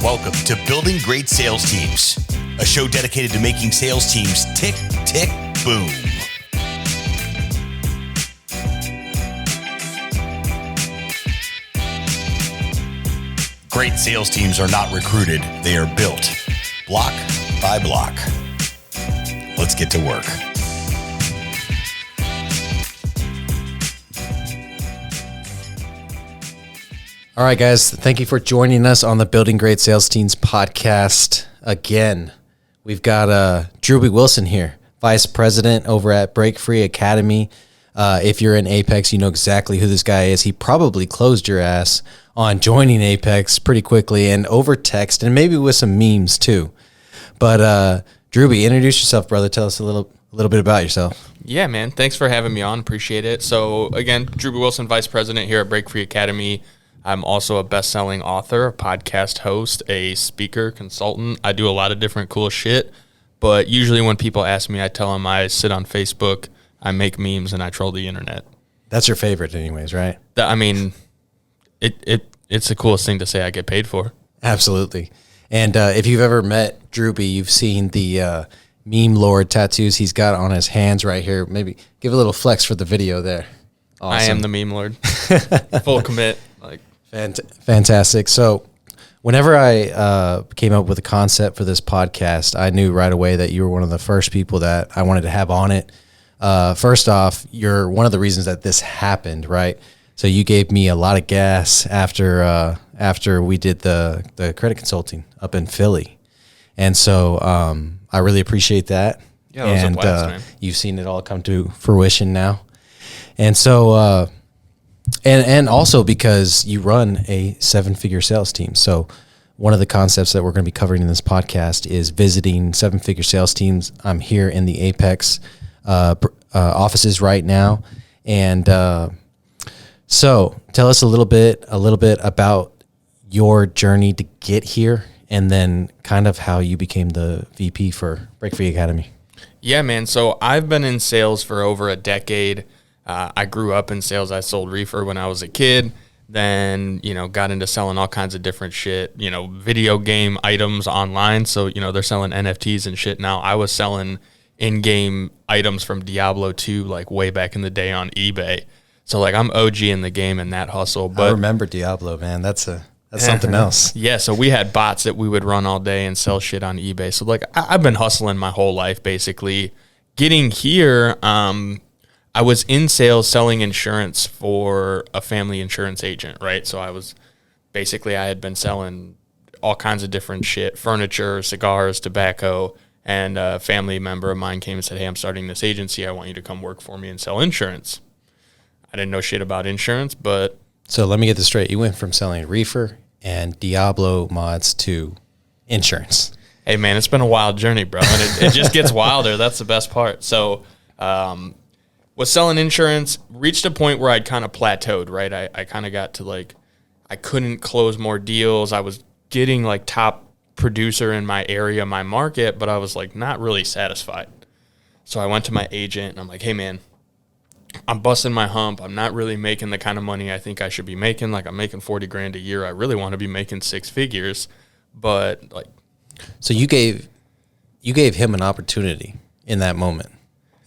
Welcome to Building Great Sales Teams, a show dedicated to making sales teams tick, tick, boom. Great sales teams are not recruited, they are built, block by block. Let's get to work. All right, guys. Thank you for joining us on the Building Great Sales Teams podcast. Again, we've got Drewbie Wilson here, Vice President over at Break Free Academy. If you're in Apex, you know exactly who this guy is. He probably closed your ass on joining Apex pretty quickly and over text and maybe with some memes too. But Drewbie, introduce yourself, brother. Tell us a little bit about yourself. Yeah, man. Thanks for having me on. Appreciate it. So again, Drewbie Wilson, Vice President here at Break Free Academy. I'm also a best-selling author, a podcast host, a speaker, consultant. I do a lot of different cool shit, but usually when people ask me, I tell them I sit on Facebook, I make memes, and I troll the internet. That's your favorite anyways, right? I mean, it's the coolest thing to say I get paid for. Absolutely. And if you've ever met Drewbie, you've seen the meme lord tattoos he's got on his hands right here. Maybe give a little flex for the video there. Awesome. I am the meme lord. Full commit. Fantastic. So whenever I came up with a concept for this podcast, I knew right away that you were one of the first people that I wanted to have on it. First off, you're one of the reasons that this happened, right? So you gave me a lot of gas after we did the credit consulting up in Philly. And so I really appreciate that. Yeah, that was a blast, man. You've seen it all come to fruition now. And so and also because you run a 7-figure sales team. So one of the concepts that we're going to be covering in this podcast is visiting 7-figure sales teams. I'm here in the Apex offices right now. And so tell us a little bit about your journey to get here and then kind of how you became the VP for Break Free Academy. Yeah, man. So I've been in sales for over a decade. I grew up in sales. I sold reefer when I was a kid, then, got into selling all kinds of different shit, video game items online. So, they're selling NFTs and shit now. I was selling in-game items from Diablo 2, like way back in the day on eBay. So like I'm OG in the game and that hustle. But I remember Diablo, man. That's something else. Yeah. So we had bots that we would run all day and sell shit on eBay. So like I've been hustling my whole life, basically. Getting here, I was in sales selling insurance for a family insurance agent, right? So I had been selling all kinds of different shit, furniture, cigars, tobacco, and a family member of mine came and said, hey, I'm starting this agency. I want you to come work for me and sell insurance. I didn't know shit about insurance, but... So let me get this straight. You went from selling reefer and Diablo mods to insurance. Hey, man, it's been a wild journey, bro. And it just gets wilder. That's the best part. So... was selling insurance, reached a point where I'd kind of plateaued, right? I kind of got to I couldn't close more deals. I was getting top producer in my area, my market, but I was not really satisfied. So I went to my agent and I'm like, hey man, I'm busting my hump. I'm not really making the kind of money I think I should be making. I'm making 40 grand a year. I really want to be making 6 figures, but So you gave him an opportunity in that moment.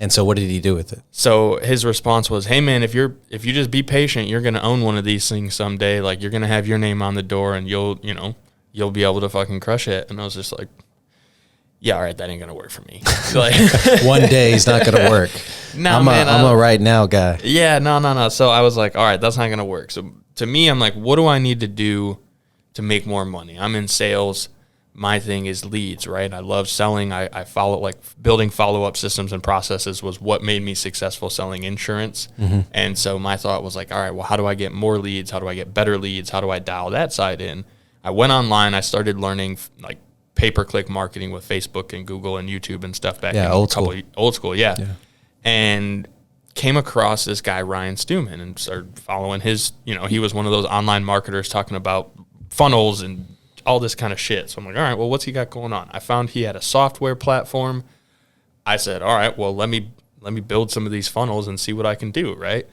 And so what did he do with it? So his response was, hey, man, if you just be patient, you're going to own one of these things someday. You're going to have your name on the door and you'll be able to fucking crush it. And I was just like, yeah, all right, that ain't going to work for me. One day is not going to work. No, I'm a right now guy. Yeah, no. So I was like, all right, that's not going to work. So to me, I'm like, what do I need to do to make more money? I'm in sales. My thing is leads, right? I love selling. I follow, building follow-up systems and processes was what made me successful selling insurance. Mm-hmm. And so my thought was all right, well, how do I get more leads? How do I get better leads? How do I dial that side in? I went online. I started learning pay-per-click marketing with Facebook and Google and YouTube and stuff back in old school. Yeah. And came across this guy, Ryan Stewman, and started following his, he was one of those online marketers talking about funnels and all this kind of shit. So I'm like, all right, well, what's he got going on? I found he had a software platform. I said, all right, well, let me build some of these funnels and see what I can do, right?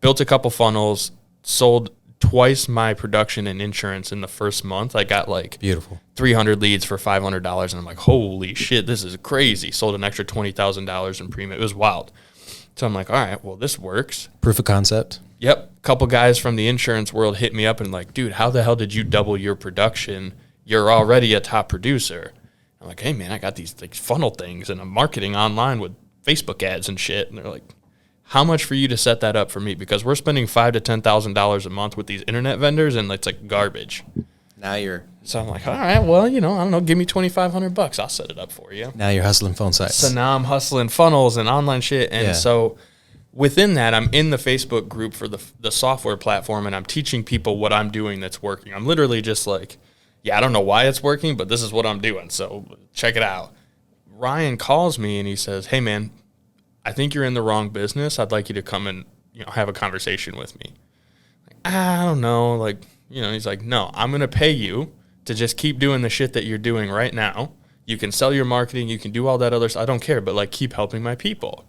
Built a couple funnels, sold twice my production in insurance in the first month. I got like beautiful 300 leads for $500, and I'm like, holy shit, this is crazy. Sold an extra $20,000 in premium. It was wild. So I'm like, all right, well, this works. Proof of concept. Yep. A couple guys from the insurance world hit me up and like, dude, how the hell did you double your production? You're already a top producer. I'm like, hey, man, I got these like funnel things, and I'm marketing online with Facebook ads and shit. And they're like, how much for you to set that up for me? Because we're spending $5,000 to $10,000 a month with these internet vendors, and it's like garbage. Now you're. So I'm like, all right, well, you know, I don't know, give me $2,500. I'll set it up for you. Now you're hustling phone sites. So now I'm hustling funnels and online shit. And so within that, I'm in the Facebook group for the software platform, and I'm teaching people what I'm doing that's working. I'm literally just like, yeah, I don't know why it's working, but this is what I'm doing. So check it out. Ryan calls me and he says, hey, man, I think you're in the wrong business. I'd like you to come and, you know, have a conversation with me. Like, I don't know. Like, you know, he's like, no, I'm going to pay you to just keep doing the shit that you're doing right now. You can sell your marketing. You can do all that other stuff. I don't care, but like keep helping my people.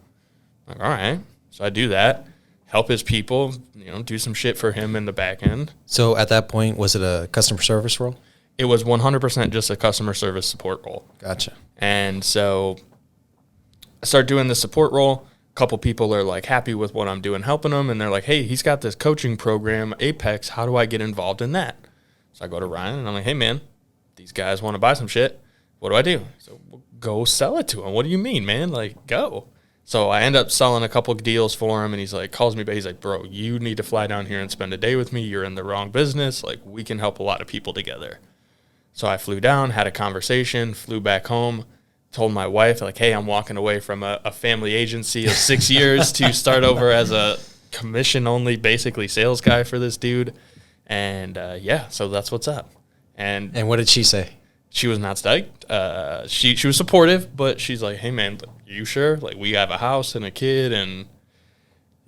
I'm like, all right. So I do that, help his people, you know, do some shit for him in the back end. So at that point, was it a customer service role? It was 100% just a customer service support role. Gotcha. And so I started doing the support role. A couple people are like happy with what I'm doing, helping them. And they're like, hey, he's got this coaching program, Apex. How do I get involved in that? So I go to Ryan and I'm like, hey, man, these guys want to buy some shit. What do I do? So well, go sell it to them. What do you mean, man? Like, go. So I end up selling a couple of deals for him. And he's like, calls me back. He's like, bro, you need to fly down here and spend a day with me. You're in the wrong business. Like, we can help a lot of people together. So I flew down, had a conversation, flew back home. Told my wife, like, hey, I'm walking away from a family agency of 6 years to start over as a commission-only, basically, sales guy for this dude. And, so that's what's up. And what did she say? She was not stoked. She was supportive, but she's like, hey, man, you sure? Like, we have a house and a kid, and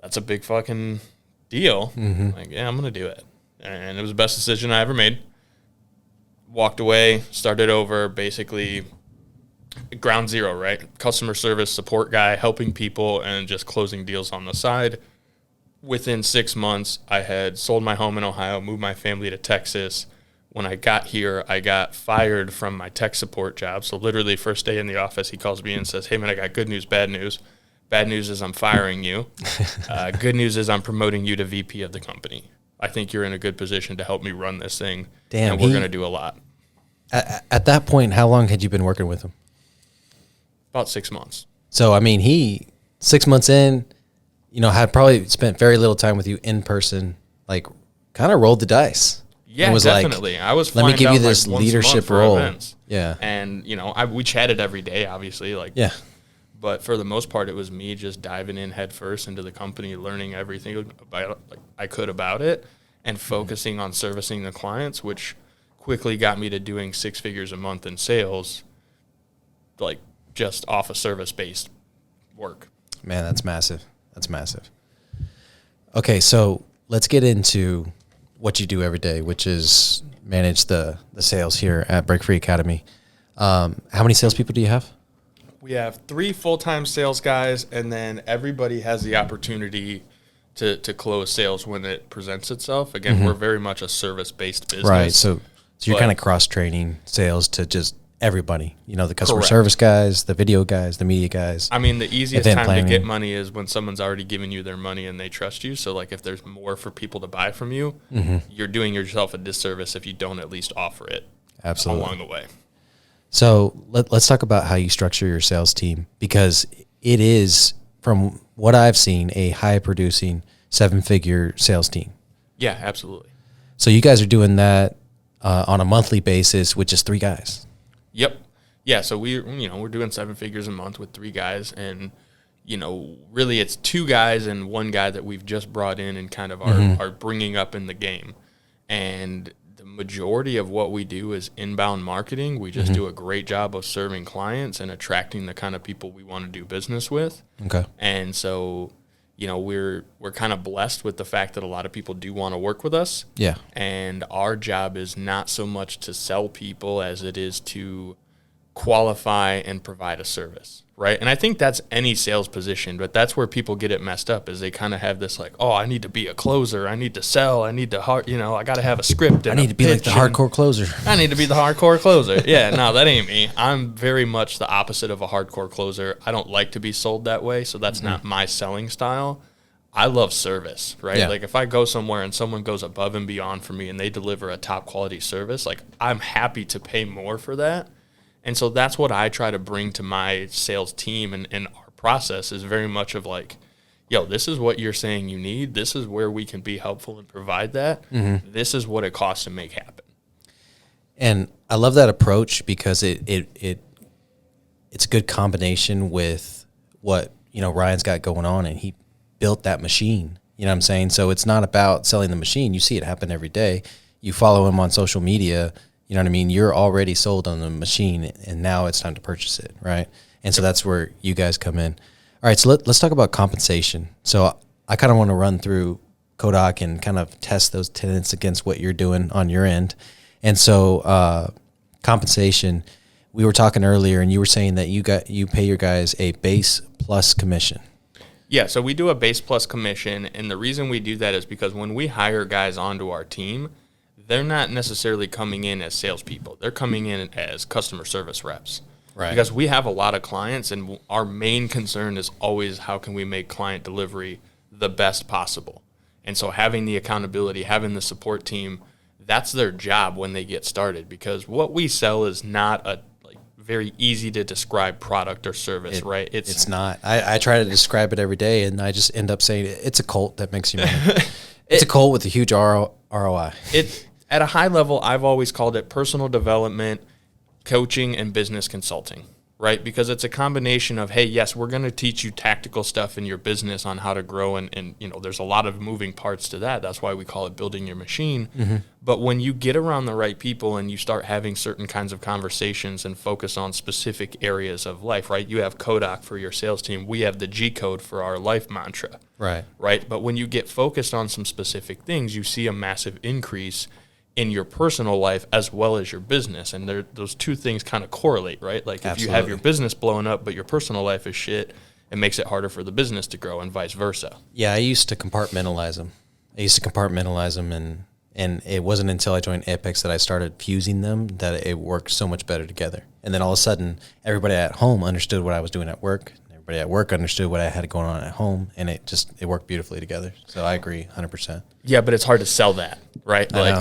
that's a big fucking deal. Mm-hmm. Like, yeah, I'm going to do it. And it was the best decision I ever made. Walked away, started over, basically ground zero, right? Customer service support guy, helping people and just closing deals on the side. Within 6 months, I had sold my home in Ohio, moved my family to Texas. When I got here, I got fired from my tech support job. So literally first day in the office, he calls me and says, hey, man, I got good news, bad news. Bad news is I'm firing you. Good news is I'm promoting you to VP of the company. I think you're in a good position to help me run this thing. Damn, and we're going to do a lot. At that point, how long had you been working with him? About 6 months. So, I mean, he 6 months in, you know, had probably spent very little time with you in person, like kind of rolled the dice. Yeah, was definitely. Like, I was let me flying give you down, this like, once a month leadership for role. Events. Yeah. And, you know, we chatted every day, obviously. Like, yeah. But for the most part, it was me just diving in head first into the company, learning everything about, like, I could about it, and focusing on servicing the clients, which quickly got me to doing 6 figures a month in sales, like just off of service-based work. Man, that's massive. That's massive. Okay, so let's get into what you do every day, which is manage the sales here at Break Free Academy. How many salespeople do you have? We have 3 full-time sales guys, and then everybody has the opportunity to close sales when it presents itself. Again, we're very much a service-based business. Right, so you're kind of cross-training sales to just everybody, you know, the customer Correct. service guys, the video guys, the media guys. I mean, the easiest event time planning. to get money is when someone's already given you their money and they trust you. So, like, if there's more for people to buy from you, you're doing yourself a disservice if you don't at least offer it Absolutely. along the way. So let's talk about how you structure your sales team, because it is, from what I've seen, a high-producing 7-figure sales team. Yeah, absolutely. So you guys are doing that on a monthly basis with just 3 guys. Yep. Yeah, so we're doing 7 figures a month with 3 guys, and, you know, really it's 2 guys and 1 guy that we've just brought in and kind of are bringing up in the game. And the majority of what we do is inbound marketing. We just do a great job of serving clients and attracting the kind of people we want to do business with. Okay. And so, you know, we're kind of blessed with the fact that a lot of people do want to work with us. Yeah. And our job is not so much to sell people as it is to qualify and provide a service, right? And I think that's any sales position, but that's where people get it messed up is they kind of have this like, oh, I need to be a closer. I need to sell. I need to, I got to have a script. And I need to be like the hardcore closer. I need to be the hardcore closer. Yeah, no, that ain't me. I'm very much the opposite of a hardcore closer. I don't like to be sold that way, so that's not my selling style. I love service, right? Yeah. Like if I go somewhere and someone goes above and beyond for me and they deliver a top quality service, like I'm happy to pay more for that. And so that's what I try to bring to my sales team and our process is very much of like, yo, this is what you're saying you need. This is where we can be helpful and provide that. This is what it costs to make happen. And I love that approach because it's a good combination with what, Ryan's got going on, and he built that machine. You know what I'm saying? So it's not about selling the machine. You see it happen every day. You follow him on social media. You know what I mean? You're already sold on the machine, and now it's time to purchase it, right? And so that's where you guys come in. All right, so let's talk about compensation. So I kind of want to run through Kodak and kind of test those tenets against what you're doing on your end. And so compensation, we were talking earlier, and you were saying that you pay your guys a base plus commission. Yeah, so we do a base plus commission, and the reason we do that is because when we hire guys onto our team, they're not necessarily coming in as salespeople. They're coming in as customer service reps. Right. Because we have a lot of clients, and our main concern is always how can we make client delivery the best possible. And so having the accountability, having the support team, that's their job when they get started. Because what we sell is not a very easy to describe product or service, right? It's not. I try to describe it every day, and I just end up saying it's a cult that makes you money. It's a cult with a huge ROI. At a high level, I've always called it personal development, coaching, and business consulting, right? Because it's a combination of, hey, yes, we're going to teach you tactical stuff in your business on how to grow, and there's a lot of moving parts to that. That's why we call it building your machine. But when you get around the right people and you start having certain kinds of conversations and focus on specific areas of life, right? You have Kodak for your sales team. We have the gcode for our life mantra. Right. But when you get focused on some specific things, you see a massive increase in your personal life as well as your business. And those two things kind of correlate, right? Like if you have your business blowing up, but your personal life is shit, it makes it harder for the business to grow and vice versa. Yeah, I used to compartmentalize them. And it wasn't until I joined Apex that I started fusing them that it worked so much better together. And then all of a sudden, everybody at home understood what I was doing at work. Everybody at work understood what I had going on at home, and it worked beautifully together. So I agree 100%. Yeah, but it's hard to sell that, right? Like,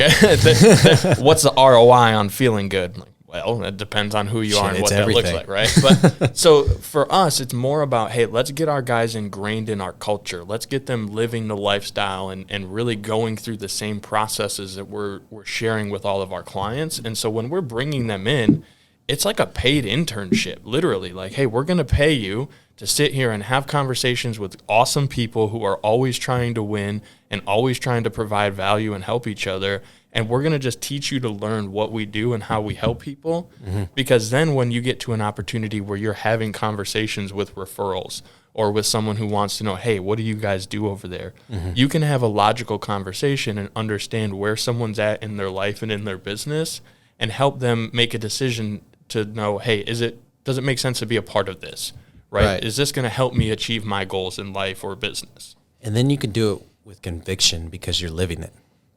what's the ROI on feeling good? Like, well, it depends on who you are and what that looks like, right? But so for us, it's more about, hey, let's get our guys ingrained in our culture. Let's get them living the lifestyle and really going through the same processes that we're sharing with all of our clients. And so when we're bringing them in, it's like a paid internship, literally. Like, hey, we're going to pay you to sit here and have conversations with awesome people who are always trying to win and always trying to provide value and help each other. And we're going to just teach you to learn what we do and how we help people. Because then when you get to an opportunity where you're having conversations with referrals or with someone who wants to know, hey, what do you guys do over there? You can have a logical conversation and understand where someone's at in their life and in their business and help them make a decision to know, hey, does it make sense to be a part of this? Right? Is this going to help me achieve my goals in life or business? And then you can do it with conviction because you're living it.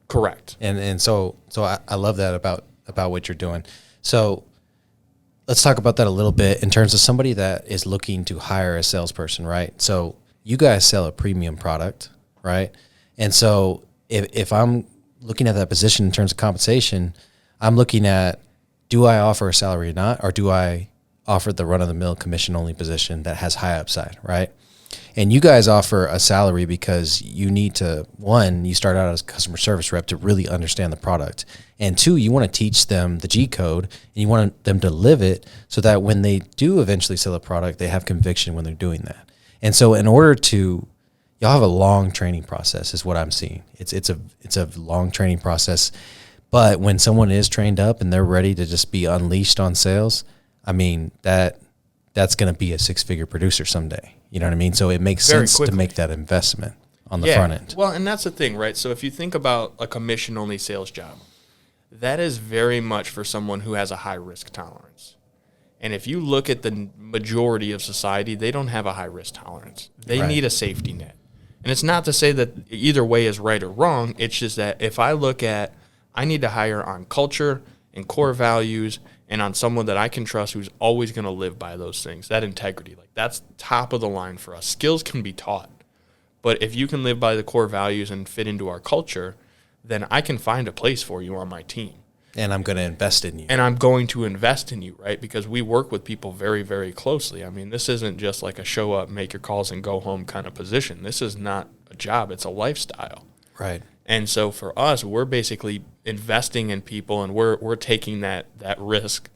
Correct. And so I love that about what you're doing. So let's talk about that a little bit in terms of somebody that is looking to hire a salesperson, right? So you guys sell a premium product, right? And so if I'm looking at that position in terms of compensation, I'm looking at, do I offer a salary or not, or do I offer the run-of-the-mill commission-only position that has high upside, right? And you guys offer a salary because you need to, one, you start out as a customer service rep to really understand the product. And two, you want to teach them the G code and you want them to live it so that when they do eventually sell a product, they have conviction when they're doing that. And so in order to, y'all have a long training process is what I'm seeing. It's a long training process. But when someone is trained up and they're ready to just be unleashed on sales, I mean, that's going to be a six-figure producer someday. You know what I mean? So it makes sense to make that investment on the front end. Well, and that's the thing, right? So if you think about a commission-only sales job, that is very much for someone who has a high risk tolerance. And if you look at the majority of society, they don't have a high risk tolerance. They need a safety net. And it's not to say that either way is right or wrong. It's just that if I look at, I need to hire on culture and core values and on someone that I can trust who's always going to live by those things, that integrity, like that's top of the line for us. Skills can be taught. But if you can live by the core values and fit into our culture, then I can find a place for you on my team. And I'm going to invest in you. And I'm going to invest in you, right? Because we work with people very, very closely. I mean, this isn't just like a show up, make your calls, and go home kind of position. This is not a job. It's a lifestyle. Right. And so for us, we're basically investing in people, and we're taking that risk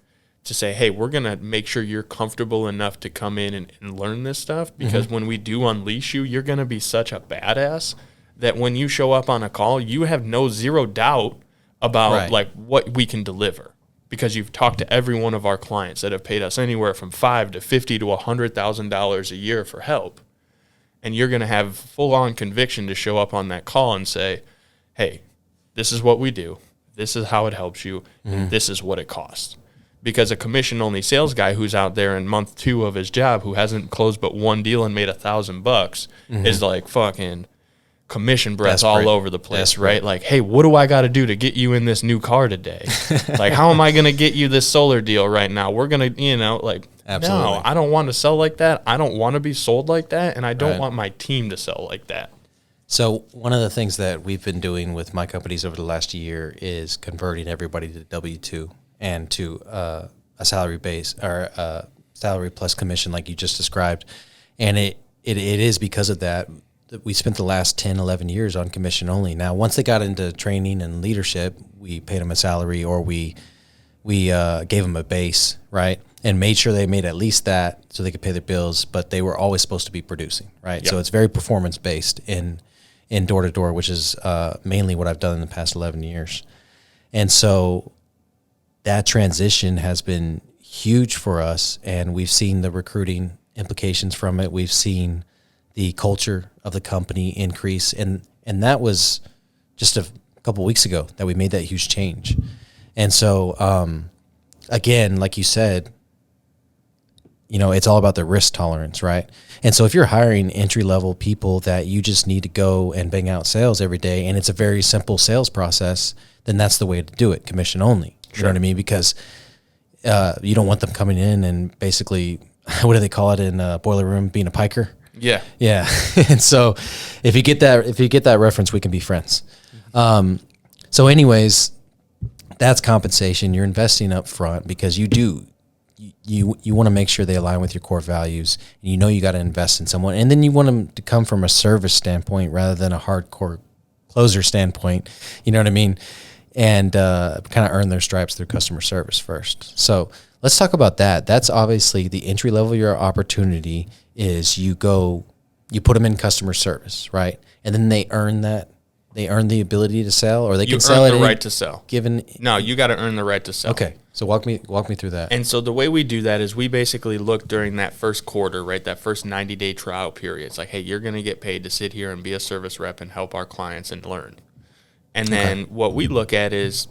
to say, hey, we're going to make sure you're comfortable enough to come in and learn this stuff. Because when we do unleash you, you're going to be such a badass that when you show up on a call, you have zero doubt about like what we can deliver, because you've talked to every one of our clients that have paid us anywhere from $5,000 to $50,000 to $100,000 a year for help. And you're going to have full on conviction to show up on that call and say, hey, this is what we do. This is how it helps you. And this is what it costs. Because a commission only sales guy who's out there in month 2 of his job, who hasn't closed but one deal and made $1,000 is like fucking commission breath all over the place, right? Like, hey, what do I got to do to get you in this new car today? Like, how am I going to get you this solar deal right now? We're going to, like, Absolutely. No, I don't want to sell like that. I don't want to be sold like that. And I don't want my team to sell like that. So one of the things that we've been doing with my companies over the last year is converting everybody to W-2 and to a salary base, or salary plus commission, like you just described. And it is because of that. We spent the last 10, 11 years on commission only. Now, once they got into training and leadership, we paid them a salary, or we gave them a base, right? And made sure they made at least that so they could pay their bills, but they were always supposed to be producing, right? Yep. So it's very performance-based in door-to-door, which is mainly what I've done in the past 11 years. And so that transition has been huge for us, and we've seen the recruiting implications from it. We've seen the culture of the company increase, and that was just a couple weeks ago that we made that huge change. And so, again, like you said, it's all about the risk tolerance, right? And so if you're hiring entry-level people that you just need to go and bang out sales every day, and it's a very simple sales process, then that's the way to do it, commission only. You know what I mean? Because you don't want them coming in and basically, what do they call it in a boiler room, being a piker? Yeah. And so if you get that reference, we can be friends. So anyways, that's compensation. You're investing up front because you want to make sure they align with your core values, and you got to invest in someone. And then you want them to come from a service standpoint rather than a hardcore closer standpoint. You know what I mean? And kind of earn their stripes through customer service first. So let's talk about that. That's obviously the entry level. Your opportunity is you put them in customer service, right? And then they earn that. They earn the ability to sell, or they can sell it. You earn the right to sell. No, you got to earn the right to sell. Okay, so walk me through that. And so the way we do that is we basically look during that first quarter, right, that first 90-day trial period. It's like, hey, you're going to get paid to sit here and be a service rep and help our clients and learn. And then what we look at is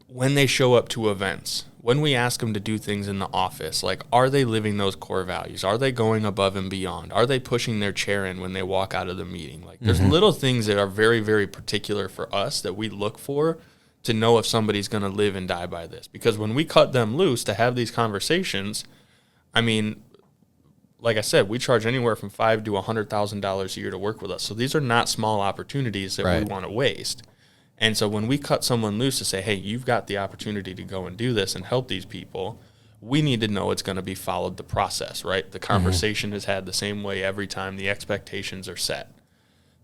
when they show up to events, when we ask them to do things in the office, like, are they living those core values? Are they going above and beyond? Are they pushing their chair in when they walk out of the meeting? Like, there's little things that are very, very particular for us that we look for to know if somebody's going to live and die by this. Because when we cut them loose to have these conversations, I mean, like I said, we charge anywhere from $5,000 to $100,000 a year to work with us. So these are not small opportunities that we want to waste. And so when we cut someone loose to say, hey, you've got the opportunity to go and do this and help these people, we need to know it's going to be followed the process, right? The conversation is had the same way every time. The expectations are set.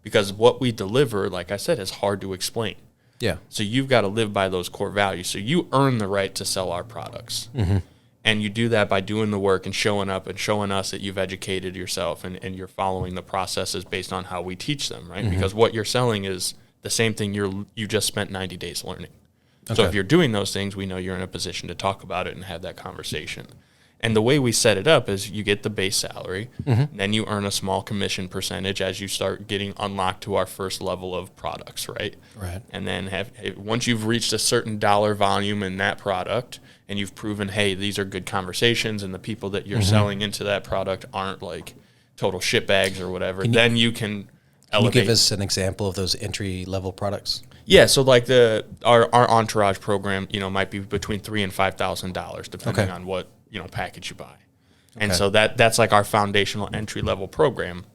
Because what we deliver, like I said, is hard to explain. Yeah. So you've got to live by those core values. So you earn the right to sell our products. And you do that by doing the work and showing up and showing us that you've educated yourself and you're following the processes based on how we teach them, right? Because what you're selling is the same thing you just spent 90 days learning. Okay. So if you're doing those things, we know you're in a position to talk about it and have that conversation. And the way we set it up is you get the base salary, then you earn a small commission percentage as you start getting unlocked to our first level of products, right? Right. And then once you've reached a certain dollar volume in that product, and you've proven, hey, these are good conversations, and the people that you're selling into that product aren't like total shitbags or whatever, then you can elevate. Can you give us an example of those entry-level products? Yeah, so like our Entourage program, might be between $3,000 and $5,000 depending on what package you buy, and so that's like our foundational entry-level program.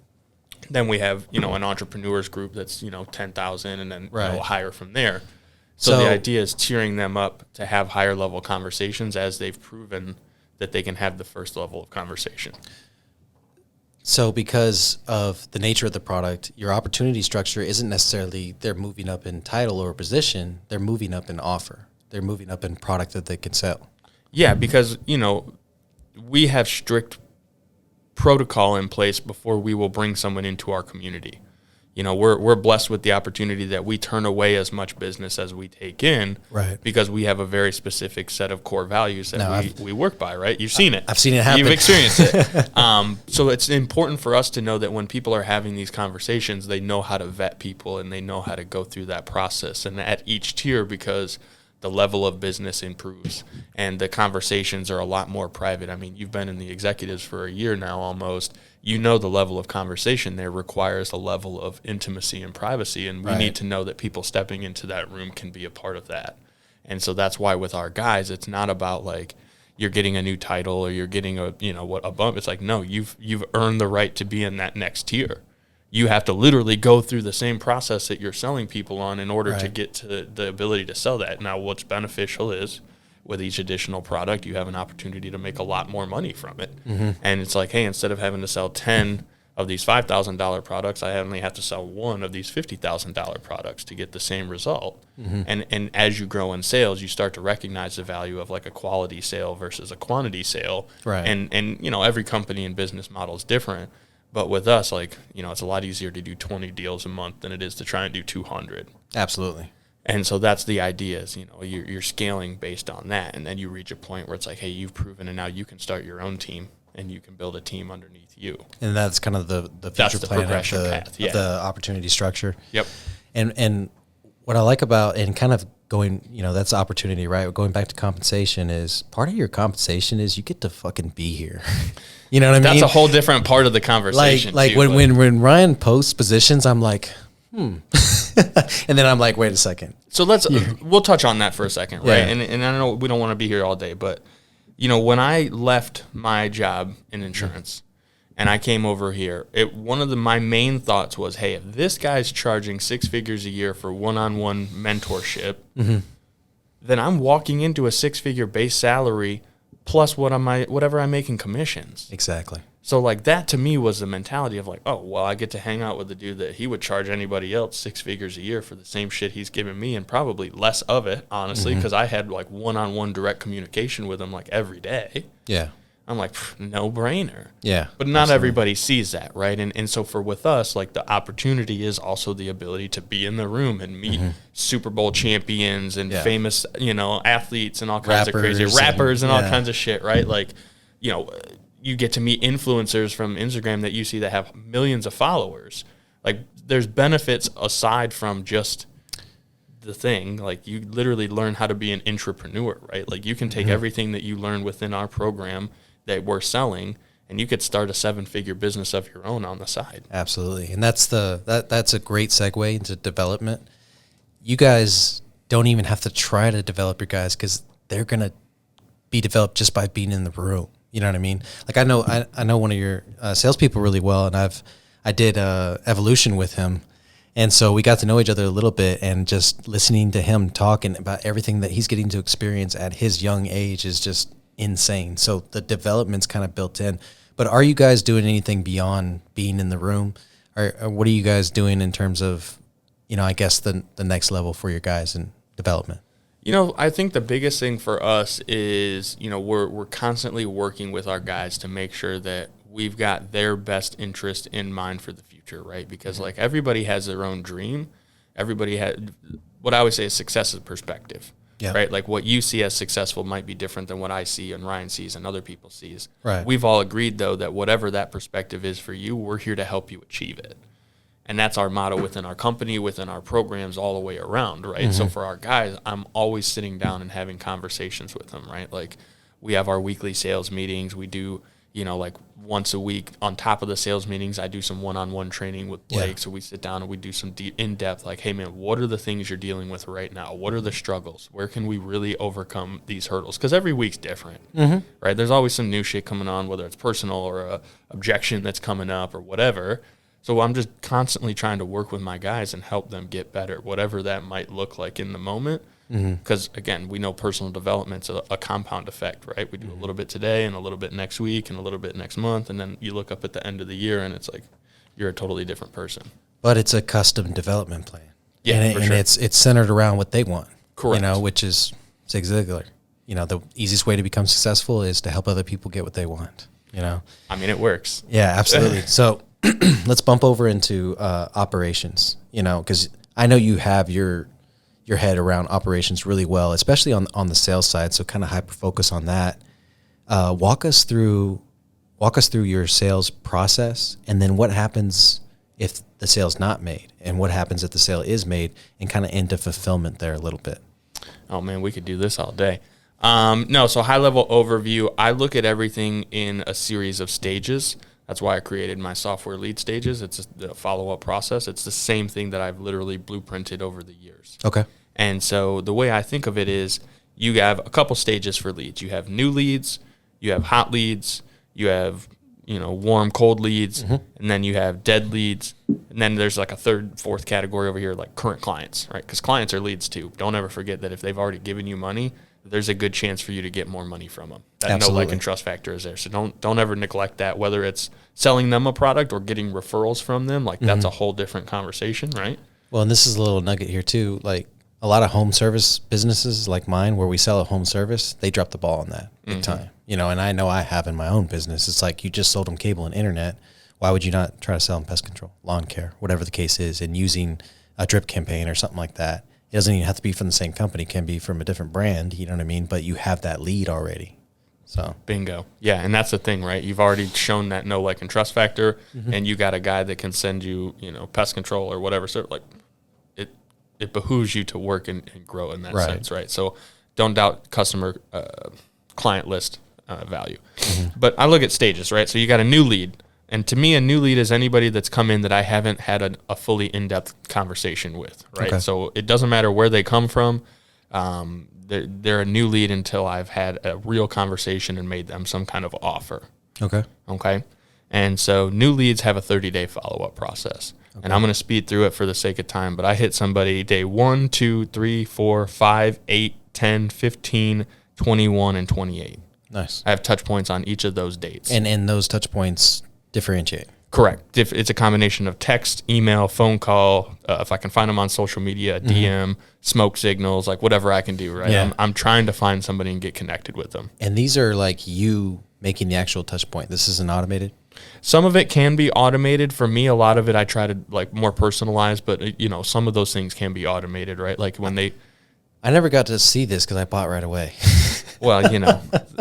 Then we have an entrepreneurs group that's 10,000, and then higher from there. So the idea is tiering them up to have higher level conversations as they've proven that they can have the first level of conversation. So because of the nature of the product, your opportunity structure isn't necessarily they're moving up in title or position, they're moving up in offer. They're moving up in product that they can sell. Yeah, because, we have strict protocol in place before we will bring someone into our community. We're blessed with the opportunity that we turn away as much business as we take in, right? Because we have a very specific set of core values that we work by, right? You've seen it. I've seen it happen. You've experienced it. So it's important for us to know that when people are having these conversations, they know how to vet people and they know how to go through that process. And at each tier, because the level of business improves and the conversations are a lot more private. I mean, you've been in the executives for a year now almost. The level of conversation there requires a level of intimacy and privacy, and we need to know that people stepping into that room can be a part of that. And so that's why with our guys, it's not about like you're getting a new title or you're getting a bump. It's like, no, you've earned the right to be in that next tier. You have to literally go through the same process that you're selling people on in order to get to the ability to sell that. Now, what's beneficial is with each additional product, you have an opportunity to make a lot more money from it. Mm-hmm. And it's like, hey, instead of having to sell 10 of these $5,000 products, I only have to sell one of these $50,000 products to get the same result. Mm-hmm. And as you grow in sales, you start to recognize the value of like a quality sale versus a quantity sale. Right. And every company and business model is different. But with us, it's a lot easier to do 20 deals a month than it is to try and do 200. Absolutely. And so that's the idea is, you're scaling based on that. And then you reach a point where it's like, hey, you've proven, and now you can start your own team and you can build a team underneath you. And that's kind of the future plan of the opportunity structure. Yep. And what I like about, and kind of going, that's opportunity, right? Going back to compensation is part of your compensation is you get to fucking be here. You know what I mean? That's a whole different part of the conversation. Like too, when Ryan posts positions, I'm like, and then I'm like, wait a second. So we'll touch on that for a second, right? Yeah. And I know we don't want to be here all day, but when I left my job in insurance and I came over here, one of my main thoughts was, hey, if this guy's charging 6 figures a year for one-on-one mentorship, then I'm walking into a 6-figure base salary plus whatever I make in commissions. Exactly. So like that to me was the mentality of like, oh, well, I get to hang out with the dude that he would charge anybody else 6 figures a year for the same shit he's giving me, and probably less of it, honestly, because I had like one-on-one direct communication with him like every day. Yeah. I'm like, no brainer. Yeah. But not everybody sees that, right? And so with us, like the opportunity is also the ability to be in the room and meet Super Bowl champions and famous, athletes and all kinds of crazy rappers and all kinds of shit, right? Like, you get to meet influencers from Instagram that you see that have millions of followers. Like there's benefits aside from just the thing. Like you literally learn how to be an intrapreneur, right? Like you can take everything that you learn within our program that we're selling, and you could start a 7-figure business of your own on the side. Absolutely. And that's a great segue into development. You guys don't even have to try to develop your guys because they're going to be developed just by being in the room. You know what I mean? Like I know one of your salespeople really well, and I did evolution with him. And so we got to know each other a little bit, and just listening to him talking about everything that he's getting to experience at his young age is just insane. So the development's kind of built in. But are you guys doing anything beyond being in the room? Or what are you guys doing in terms of, I guess the next level for your guys in development? I think the biggest thing for us is, we're constantly working with our guys to make sure that we've got their best interest in mind for the future, right? Because like everybody has their own dream. Everybody had what I always say is success is perspective. Yeah. Right. Like what you see as successful might be different than what I see and Ryan sees and other people sees. Right. We've all agreed though that whatever that perspective is for you, we're here to help you achieve it. And that's our motto within our company, within our programs, all the way around, right? So for our guys, I'm always sitting down and having conversations with them, right? Like, we have our weekly sales meetings. We do, like once a week on top of the sales meetings, I do some one-on-one training with Blake. Yeah. So we sit down and we do some in-depth, like, hey, man, what are the things you're dealing with right now? What are the struggles? Where can we really overcome these hurdles? Because every week's different, right? There's always some new shit coming on, whether it's personal or a objection that's coming up or whatever. So I'm just constantly trying to work with my guys and help them get better, whatever that might look like in the moment. Because, again, we know personal development's a compound effect, right? We do a little bit today and a little bit next week and a little bit next month, and then you look up at the end of the year and it's like you're a totally different person. But it's a custom development plan. Yeah, and sure. It's centered around what they want. Correct. Which is Zig Ziglar. The easiest way to become successful is to help other people get what they want, I mean, it works. Yeah, absolutely. So let's bump over into operations, because I know you have your head around operations really well, especially on the sales side. So kind of hyper focus on that. Walk us through your sales process, and then what happens if the sale's not made, and what happens if the sale is made, and kind of into fulfillment there a little bit. Oh man, we could do this all day. So high level overview. I look at everything in a series of stages. That's why I created my software lead stages. It's the follow-up process. It's the same thing that I've literally blueprinted over the years. Okay. And so the way I think of it is you have a couple stages for leads. You have new leads, you have hot leads, you have, warm, cold leads, and then you have dead leads. And then there's like a third, fourth category over here, like current clients, right? Because clients are leads too. Don't ever forget that if they've already given you money, there's a good chance for you to get more money from them. That Absolutely. no like and trust factor is there. So don't ever neglect that, whether it's selling them a product or getting referrals from them. Like that's a whole different conversation, right? Well, and this is a little nugget here too. Like a lot of home service businesses like mine, where we sell a home service, they drop the ball on that big time. And I know I have in my own business. It's like you just sold them cable and internet. Why would you not try to sell them pest control, lawn care, whatever the case is, and using a drip campaign or something like that? It doesn't even have to be from the same company. It can be from a different brand, you know what I mean? But you have that lead already. So bingo. Yeah, and that's the thing, right? You've already shown that no like and trust factor, and you got a guy that can send you, pest control or whatever. So like it behooves you to work and grow in that sense, right? So don't doubt customer client list value. But I look at stages, right? So you got a new lead. And to me, a new lead is anybody that's come in that I haven't had a fully in-depth conversation with, right? Okay. So it doesn't matter where they come from. They're a new lead until I've had a real conversation and made them some kind of offer. Okay. And so new leads have a 30-day follow-up process. Okay. And I'm going to speed through it for the sake of time, but I hit somebody day 1, 2, 3, 4, 5, 8, 10, 15, 21, and 28. Nice. I have touch points on each of those dates. And those touch points differentiate. Correct. It's a combination of text, email, phone call, if I can find them on social media, DM, smoke signals, like whatever I can do, right? Yeah. I'm trying to find somebody and get connected with them. And these are like you making the actual touch point. This isn't automated? Some of it can be automated. For me, a lot of it I try to like more personalize, but some of those things can be automated, right? Like when I never got to see this because I bought right away. Well,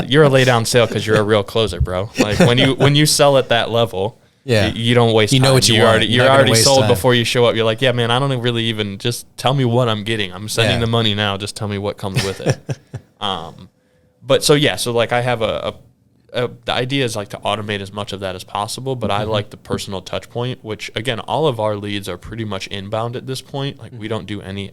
you're a lay down sale because you're a real closer, bro. Like when you sell at that level, yeah, you don't waste time. You know what you want. You're already sold time. Before you show up. You're like, yeah, man, I don't really even, just tell me what I'm getting. I'm sending the money now. Just tell me what comes with it. But so like I have the idea is like to automate as much of that as possible, but I like the personal touch point, which again, all of our leads are pretty much inbound at this point. Like we don't do any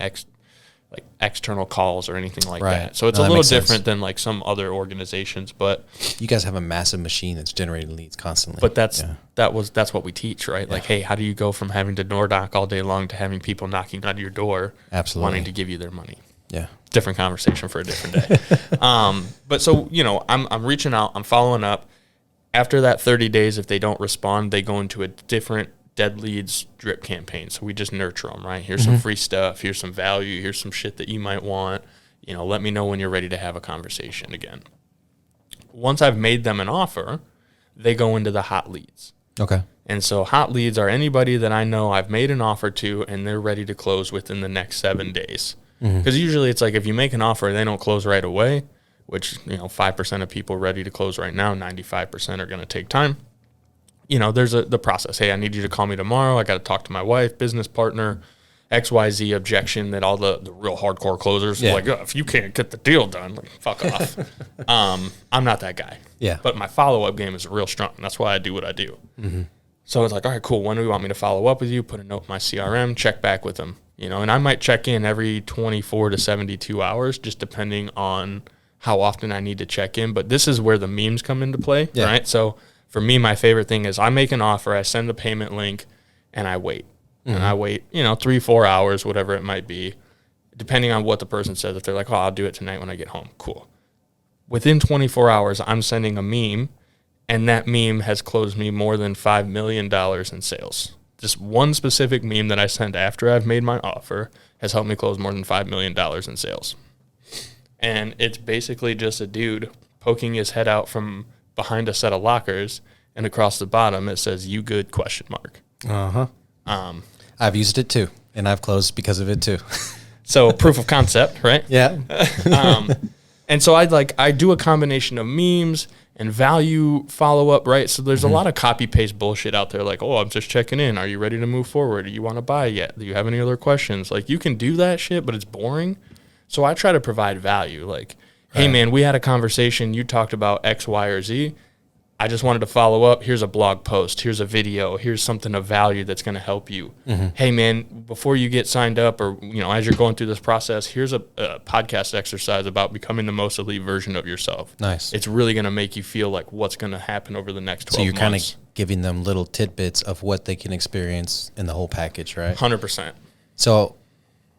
external calls or anything like that. So it's a little different than like some other organizations, but you guys have a massive machine that's generating leads constantly. But that's what we teach, right? Yeah. Like, hey, how do you go from having to door knock all day long to having people knocking on your door, absolutely, wanting to give you their money? Yeah. Different conversation for a different day. But so, I'm reaching out, I'm following up. After that 30 days, if they don't respond, they go into a different dead leads drip campaign. So we just nurture them, right? Here's some free stuff. Here's some value. Here's some shit that you might want. Let me know when you're ready to have a conversation again. Once I've made them an offer, they go into the hot leads. Okay. And so hot leads are anybody that I know I've made an offer to and they're ready to close within the next 7 days. Because usually it's like if you make an offer and they don't close right away, which 5% of people ready to close right now, 95% are going to take time. there's the process. Hey, I need you to call me tomorrow. I got to talk to my wife, business partner, XYZ objection that all the real hardcore closers are like, oh, if you can't get the deal done, like, fuck off. I'm not that guy. Yeah. But my follow-up game is real strong. That's why I do what I do. Mm-hmm. So it's like, all right, cool. When do you want me to follow up with you? Put a note in my CRM, check back with them, and I might check in every 24 to 72 hours, just depending on how often I need to check in. But this is where the memes come into play, right? So for me, my favorite thing is I make an offer, I send a payment link, and I wait. Mm-hmm. And I wait, 3-4 hours, whatever it might be, depending on what the person says. If they're like, oh, I'll do it tonight when I get home, cool. Within 24 hours, I'm sending a meme, and that meme has closed me more than $5 million in sales. Just one specific meme that I sent after I've made my offer has helped me close more than $5 million in sales. And it's basically just a dude poking his head out from behind a set of lockers, and across the bottom it says, "You good?" ? Uh-huh. I've used it too, and I've closed because of it too. So proof of concept, right? Yeah. And so I do a combination of memes and value follow-up, right? So there's a lot of copy-paste bullshit out there, like, oh, I'm just checking in. Are you ready to move forward? Do you want to buy yet? Do you have any other questions? Like, you can do that shit, but it's boring. So I try to provide value. Like, hey, man, we had a conversation. You talked about X, Y, or Z. I just wanted to follow up. Here's a blog post. Here's a video. Here's something of value that's going to help you. Mm-hmm. Hey, man, before you get signed up or, as you're going through this process, here's a podcast exercise about becoming the most elite version of yourself. Nice. It's really going to make you feel like what's going to happen over the next 12 months. So you're kind of giving them little tidbits of what they can experience in the whole package, right? 100%. So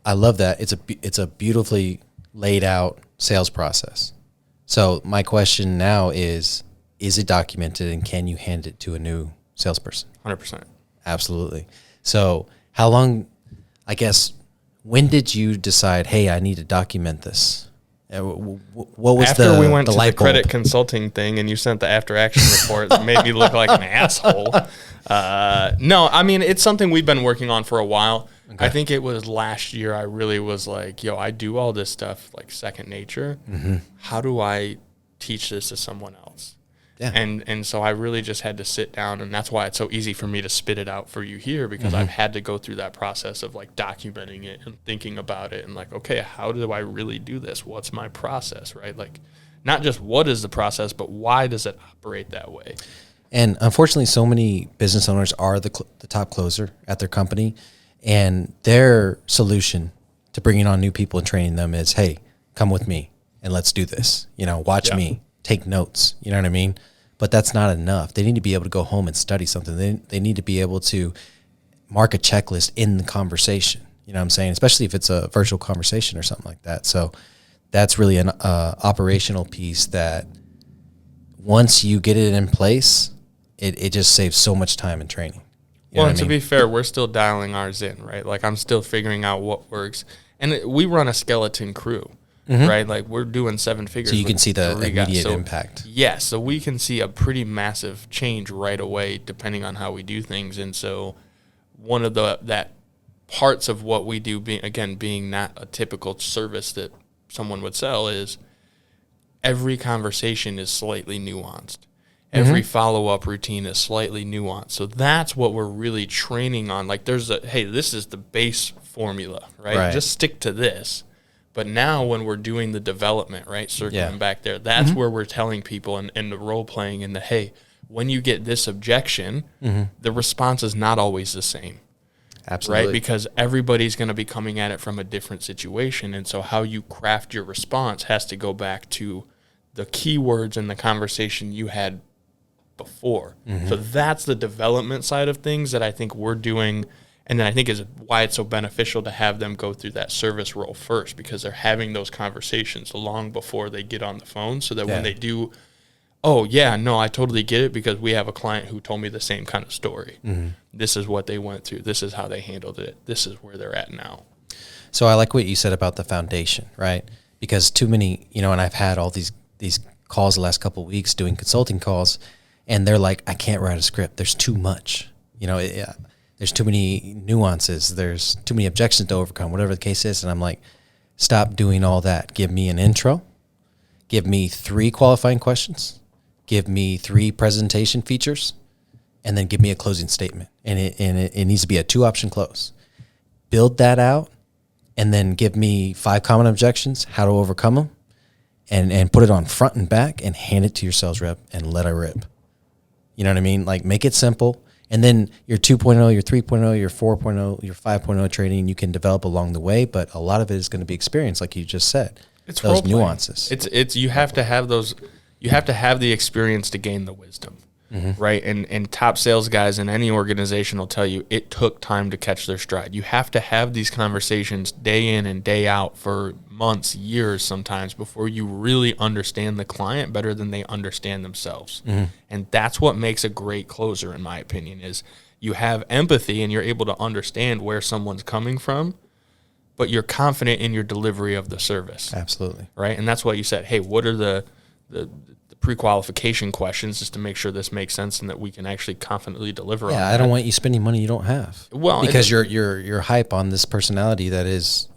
I love that. It's a beautifully laid out sales process. So my question now is it documented, and can you hand it to a new salesperson? 100%. Absolutely. So how long, when did you decide, hey, I need to document this? What was after we went to the credit consulting thing and you sent the after action report that made me look like an asshole? No, I mean, it's something we've been working on for a while. Okay. I think it was last year I really was like, I do all this stuff like second nature. Mm-hmm. How do I teach this to someone else? Yeah. And so I really just had to sit down, and that's why it's so easy for me to spit it out for you here, because I've had to go through that process of like documenting it and thinking about it and like, okay, how do I really do this? What's my process, right? Like, not just what is the process, but why does it operate that way? And unfortunately, so many business owners are the top closer at their company, and their solution to bringing on new people and training them is, hey, come with me and let's do this. Watch me. Take notes, you know what I mean? But that's not enough. They need to be able to go home and study something. They need to be able to mark a checklist in the conversation, you know what I'm saying? Especially if it's a virtual conversation or something like that. So that's really an operational piece that once you get it in place, it just saves so much time in training. Well, and to be fair, we're still dialing ours in, right? Like, I'm still figuring out what works. And we run a skeleton crew. Mm-hmm. Right, like we're doing 7 figures. So you can see the immediate impact. Yes, so we can see a pretty massive change right away, depending on how we do things. And so, one of that parts of what we do, being not a typical service that someone would sell, is every conversation is slightly nuanced. Every follow-up routine is slightly nuanced. So that's what we're really training on. Like, hey, this is the base formula, right? Just stick to this. But now when we're doing the development, right, circling back there, that's where we're telling people and the role playing and hey, when you get this objection, the response is not always the same. Absolutely. Right? Because everybody's going to be coming at it from a different situation. And so how you craft your response has to go back to the keywords in the conversation you had before. So that's the development side of things that I think we're doing. And then I think is why it's so beneficial to have them go through that service role first, because they're having those conversations long before they get on the phone, so that when they do, I totally get it, because we have a client who told me the same kind of story. This is what they went through. This is how they handled it. This is where they're at now. So I like what you said about the foundation, right? Because too many, and I've had all these calls the last couple of weeks doing consulting calls, and they're like, I can't write a script. There's too much, there's too many nuances. There's too many objections to overcome, whatever the case is. And I'm like, stop doing all that. Give me an intro. Give me 3 qualifying questions. Give me 3 presentation features. and then give me a closing statement. And it needs to be a 2-option close. Build that out, and then give me 5 common objections, how to overcome them, and put it on front and back and hand it to your sales rep and let it rip. You know what I mean? Like, make it simple. And then your 2.0, your 3.0, your 4.0, your 5.0 training, you can develop along the way. But a lot of it is going to be experience, like you just said. It's those nuances. It's you have to have those. You have to have the experience to gain the wisdom, right? And top sales guys in any organization will tell you it took time to catch their stride. You have to have these conversations day in and day out for months, years sometimes before you really understand the client better than they understand themselves. And that's what makes a great closer, in my opinion, is you have empathy and you're able to understand where someone's coming from, but you're confident in your delivery of the service. Absolutely. Right? And that's why you said, hey, what are the pre-qualification questions just to make sure this makes sense and that we can actually confidently deliver on that. I don't want you spending money you don't have. Well, because you're hype on this personality that is,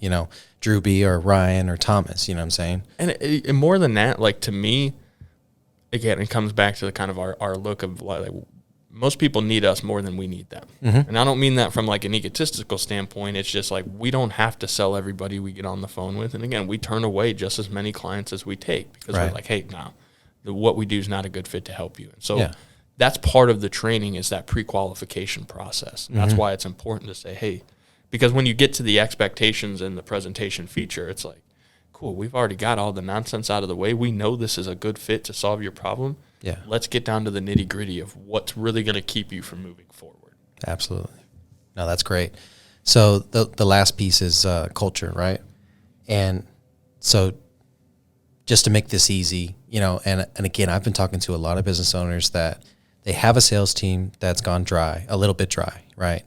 Drewbie or Ryan or Thomas, you know what I'm saying? And more than that, like, to me, again, it comes back to the kind of our look of, like, most people need us more than we need them. And I don't mean that from like an egotistical standpoint. It's just like, we don't have to sell everybody we get on the phone with. And again, we turn away just as many clients as we take because we're like, hey, no, what we do is not a good fit to help you. And so that's part of the training, is that pre-qualification process. And that's why it's important to say, hey, because when you get to the expectations and the presentation feature, it's like, cool, we've already got all the nonsense out of the way. We know this is a good fit to solve your problem. Yeah. Let's get down to the nitty gritty of what's really going to keep you from moving forward. Absolutely. No, that's great. So the last piece is culture, right? And so just to make this easy, and again, I've been talking to a lot of business owners that they have a sales team that's gone dry, a little bit dry, right?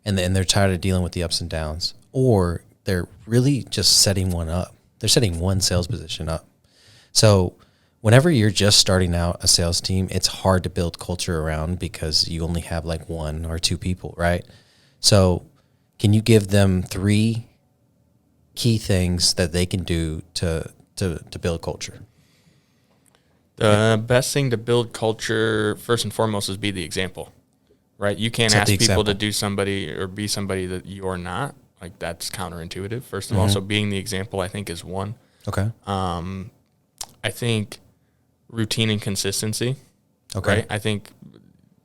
And then they're tired of dealing with the ups and downs, or they're really just setting one up. They're setting one sales position up. So whenever you're just starting out a sales team, it's hard to build culture around because you only have like 1 or 2 people, right? So can you give them 3 key things that they can do to build culture? The best thing to build culture, first and foremost, is be the example, right? You can't ask people to do somebody or be somebody that you're not. Like, that's counterintuitive, first of all. So being the example, I think, is one. Okay. I think routine and consistency. Okay. Right? I think,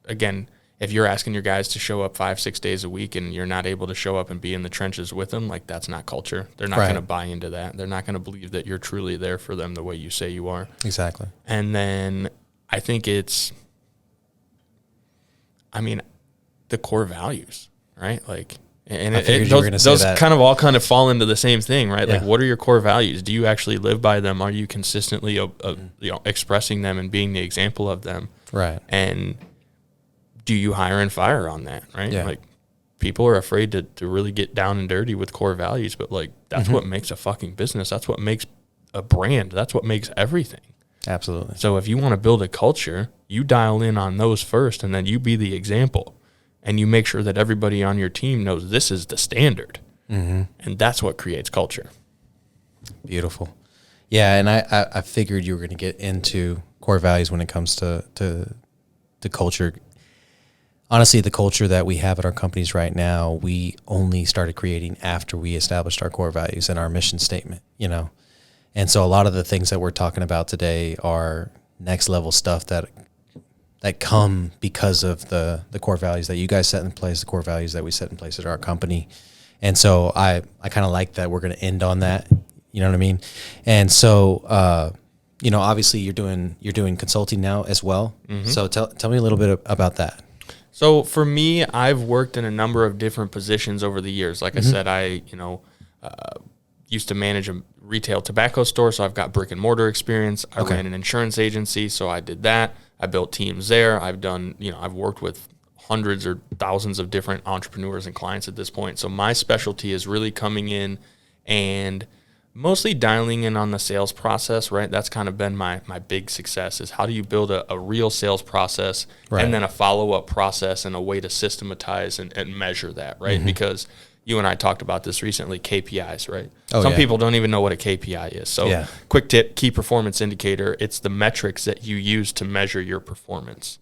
again, if you're asking your guys to show up 5-6 days a week and you're not able to show up and be in the trenches with them, like, that's not culture. They're not going to buy into that. They're not going to believe that you're truly there for them the way you say you are. Exactly. And then I think it's, the core values, right? Like, and those kind of all kind of fall into the same thing, right? Yeah. Like, what are your core values? Do you actually live by them? Are you consistently, expressing them and being the example of them? Right. And do you hire and fire on that, right? Yeah. Like, people are afraid to really get down and dirty with core values, but like, that's what makes a fucking business. That's what makes a brand. That's what makes everything. Absolutely. So if you want to build a culture, you dial in on those first, and then you be the example, and you make sure that everybody on your team knows this is the standard. And that's what creates culture. Beautiful. Yeah. And I figured you were going to get into core values when it comes to culture. Honestly, the culture that we have at our companies right now, we only started creating after we established our core values and our mission statement, And so a lot of the things that we're talking about today are next level stuff that come because of the core values that you guys set in place, the core values that we set in place at our company. And so I kind of like that we're going to end on that, you know what I mean? And so, obviously you're doing consulting now as well. So tell me a little bit about that. So for me, I've worked in a number of different positions over the years. Like I said, I used to manage a retail tobacco store, so I've got brick and mortar experience. I ran an insurance agency, so I did that. I built teams there. I've done, I've worked with hundreds or thousands of different entrepreneurs and clients at this point. So my specialty is really coming in and mostly dialing in on the sales process, right? That's kind of been my big success, is how do you build a real sales process and then a follow-up process and a way to systematize and measure that, right? Because, you and I talked about this recently, KPIs, right? Oh, Some yeah. people don't even know what a KPI is. So Yeah. quick tip, key performance indicator, it's the metrics that you use to measure your performance,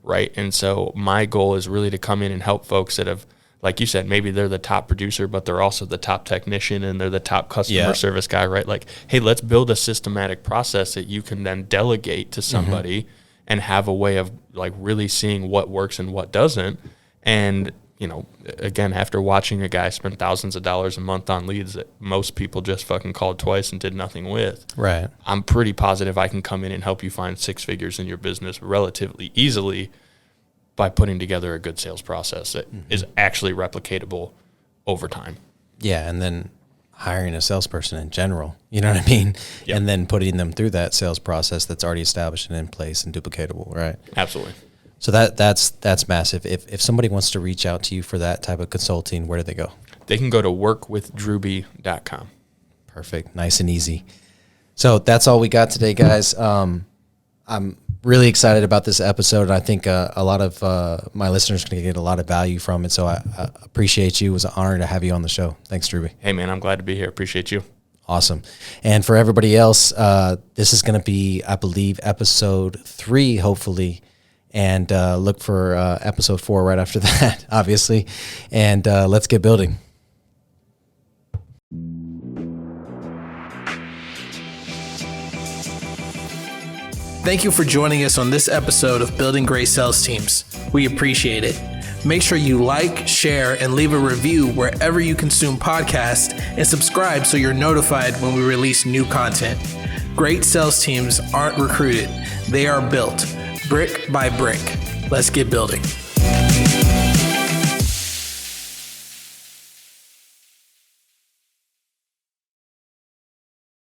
right? And so my goal is really to come in and help folks that have, like you said, maybe they're the top producer, but they're also the top technician and they're the top customer service guy, right? Like, hey, let's build a systematic process that you can then delegate to somebody and have a way of like really seeing what works and what doesn't. And, you know, again, after watching a guy spend thousands of dollars a month on leads that most people just fucking called twice and did nothing with, Right. I'm pretty positive I can come in and help you find 6 figures in your business relatively easily by putting together a good sales process that is actually replicatable over time. Yeah. And then hiring a salesperson in general, you know what I mean? Yep. And then putting them through that sales process that's already established and in place and duplicatable, right? Absolutely. So that's massive. If somebody wants to reach out to you for that type of consulting, where do they go? They can go to workwithdrewbie.com. Perfect. Nice and easy. So that's all we got today, guys. I'm really excited about this episode. And I think a lot of my listeners are going to get a lot of value from it. So I appreciate you. It was an honor to have you on the show. Thanks, Drewbie. Hey, man, I'm glad to be here. Appreciate you. Awesome. And for everybody else, this is going to be, I believe, episode 3, hopefully. And look for episode 4 right after that, obviously. And let's get building. Thank you for joining us on this episode of Building Great Sales Teams. We appreciate it. Make sure you like, share, and leave a review wherever you consume podcasts, and subscribe so you're notified when we release new content. Great sales teams aren't recruited, they are built, brick by brick. Let's get building.